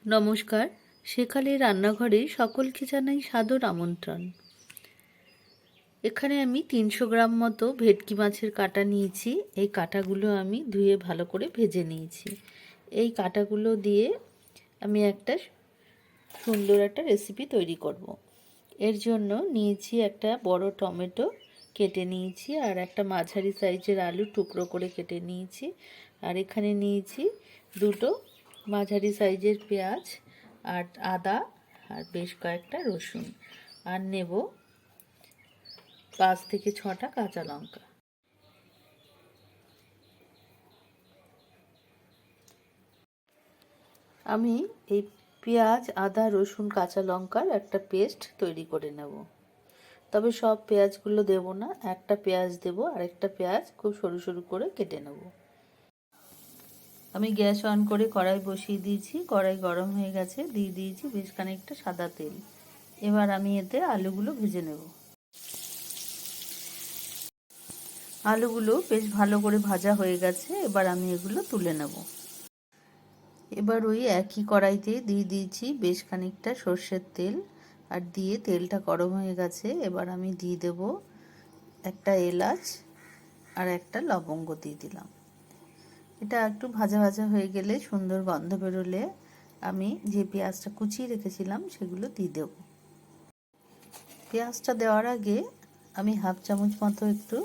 নমস্কার, শেখালির রান্নাঘরে সকলকে জানাই সাদর আমন্ত্রণ। এখানে আমি 300 গ্রাম মতো ভেটকি মাছের কাটা নিয়েছি। এই কাটাগুলো আমি ধুয়ে ভালো করে ভেজে নিয়েছি। এই কাটাগুলো দিয়ে আমি একটা সুন্দর একটা রেসিপি তৈরি করব। এর জন্য নিয়েছি একটা বড় টমেটো কেটে নিয়েছি, আর একটা মাঝারি সাইজের আলু টুকরো করে কেটে নিয়েছি, আর এখানে নিয়েছি দুটো মাঝারি সাইজের পেঁয়াজ, আর আদা, আর বেশ কয়েকটা রসুন, আর নেব 5 থেকে 6টা কাঁচা লঙ্কা। আমি এই পেঁয়াজ, আদা, রসুন, কাঁচা লঙ্কার একটা পেস্ট তৈরি করে নেব। তবে সব পেঁয়াজগুলো দেব না, একটা পেঁয়াজ দেব, আর একটা পেঁয়াজ খুব সরু সরু করে কেটে নেব। আমি গ্যাস অন করে কড়াই বসিয়ে দিয়েছি। কড়াই গরম হয়ে গেছে, দিয়ে দিয়েছি বেশ খানিকটা সাদা তেল। এবার আমি এতে আলুগুলো ভেজে নেব। আলুগুলো বেশ ভালো করে ভাজা হয়ে গেছে, এবার আমি এগুলো তুলে নেব। এবার ওই একই কড়াইতে দিয়ে দিয়েছি বেশ খানিকটা সর্ষের তেল, আর দিয়ে তেলটা গরম হয়ে গেছে। এবার আমি দিয়ে দেব একটা এলাচ আর একটা লবঙ্গ দিয়ে দিলাম। এটা একটু ভাজা ভাজা হয়ে গেলে, সুন্দর গন্ধ বেরোলে, আমি যে পেঁয়াজটা কুচিয়ে রেখেছিলাম সেগুলো দিয়ে দেব। পেঁয়াজটা দেওয়ার আগে আমি হাফ চামচ মতো একটু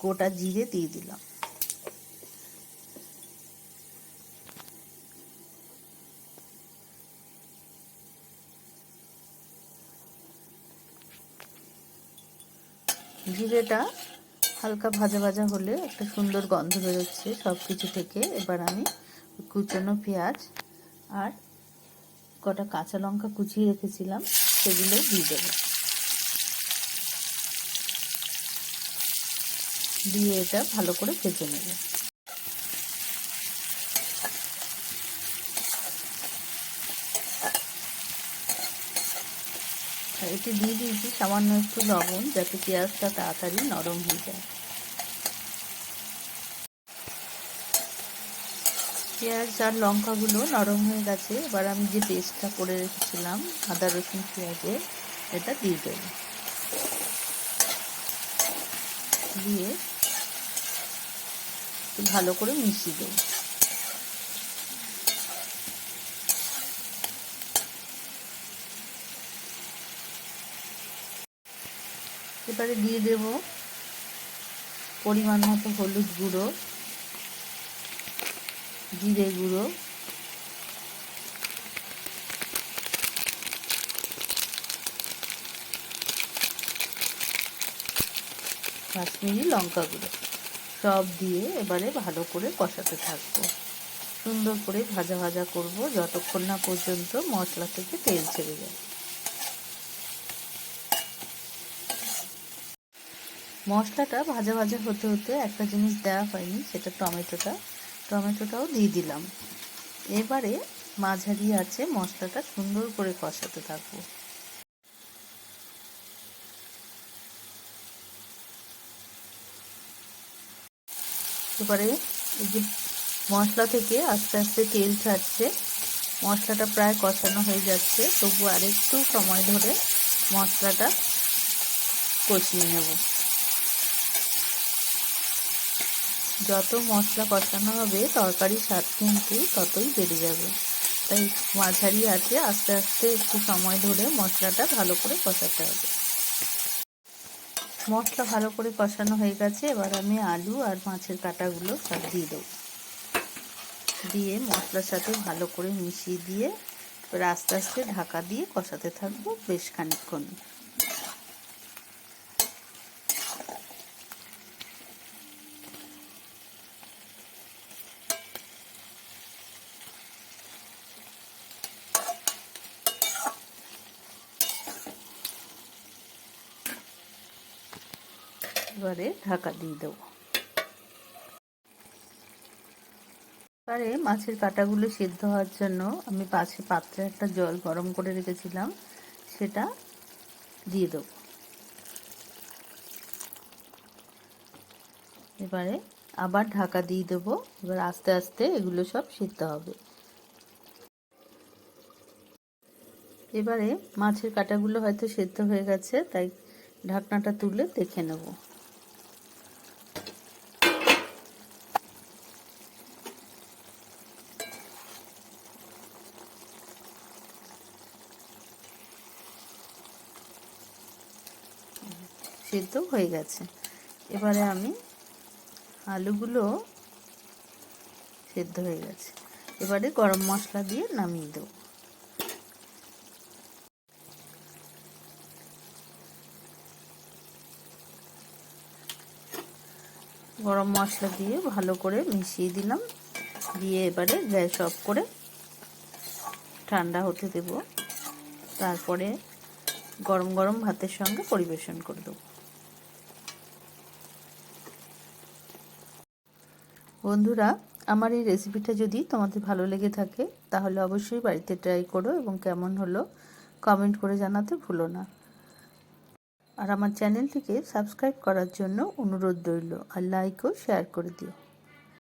গোটা জিরে দিয়ে দিলাম। জিরেটা হালকা ভাজা ভাজা হলে একটা সুন্দর গন্ধ বেরোচ্ছে সব কিছু থেকে। এবার আমি কুচনো পেঁয়াজ আর কটা কাঁচা লঙ্কা কুচিয়ে রেখেছিলাম সেগুলো দিয়ে দেবো। দিয়ে এটা ভালো করে ভেজে নেব। এতে দিয়ে দিয়েছি সামান্য একটু লবণ, যাতে পেঁয়াজটা তাড়াতাড়ি নরম হয়ে যায়। পেঁয়াজ আর লঙ্কাগুলো নরম হয়ে গেছে। এবার আমি যে পেস্টটা করে রেখেছিলাম আদা রসুন পেঁয়াজের, এটা দিয়ে দেব। দিয়ে ভালো করে মিশিয়ে দেব। এবারে দিয়ে দেব পরিমাণ মতো হলুদ গুঁড়ো, জিরে গুঁড়ো, কাশ্মীরি লঙ্কা গুঁড়ো সব দিয়ে এবারে ভালো করে কষাতে থাকবো। সুন্দর করে ভাজা ভাজা করব যতক্ষণ না পর্যন্ত মশলা থেকে তেল ছেড়ে যায়। মশলাটা ভাজা ভাজা হতে হতে একটা জিনিস দেওয়া হয়নি, সেটা টমেটোটাও দিয়ে দিলাম। এবারে মাঝারি আছে মশলাটা সুন্দর করে কষাতে থাকবো। এবারে এই যে মশলা থেকে আস্তে আস্তে তেল ছাড়ছে, মশলাটা প্রায় কষানো হয়ে যাচ্ছে, তবু আরেকটু সময় ধরে মশলাটা কষিয়ে নেব। যত মশলা কষানো হবে তরকারির স্বাদ কিন্তু ততই বেড়ে যাবে। তাই মাঝারি আছে আস্তে আস্তে একটু সময় ধরে মশলাটা ভালো করে কষাতে হবে। মশলা ভালো করে কষানো হয়ে গেছে। এবার আমি আলু আর মাছের কাঁটাগুলো সব দিয়ে দেবো। দিয়ে মশলার সাথে ভালো করে মিশিয়ে দিয়ে এবার আস্তে আস্তে ঢাকা দিয়ে কষাতে থাকবো বেশ খানিকক্ষণ। এবারে ঢাকা দিয়ে দেবো। এবারে মাছের কাঁটাগুলো সেদ্ধ হওয়ার জন্য আমি পাশে পাত্রে একটা জল গরম করে রেখেছিলাম, সেটা দিয়ে দেবো। এবারে আবার ঢাকা দিয়ে দেবো। এবার আস্তে আস্তে এগুলো সব সিদ্ধ হবে। এবারে মাছের কাঁটাগুলো হয়তো সেদ্ধ হয়ে গেছে, তাই ঢাকনাটা তুলে দেখে নেব। সেদ্ধ হয়ে গেছে। এবারে আমি আলুগুলো সেদ্ধ হয়ে গেছে, এবারে গরম মশলা দিয়ে নামিয়ে দেব। গরম মশলা দিয়ে ভালো করে মিশিয়ে দিলাম, দিয়ে এবারে গ্যাস অফ করে ঠান্ডা হতে দেব। তারপরে গরম গরম ভাতের সঙ্গে পরিবেশন করে দেব। বন্ধুরা, আমার এই রেসিপিটা যদি তোমাদের ভালো লেগে থাকে তাহলে অবশ্যই বাড়িতে ট্রাই করো এবং কেমন হলো কমেন্ট করে জানাতে ভুলো না। আর আমার চ্যানেলটিকে সাবস্ক্রাইব করার জন্য অনুরোধ রইল, আর লাইক ও শেয়ার করে দিও।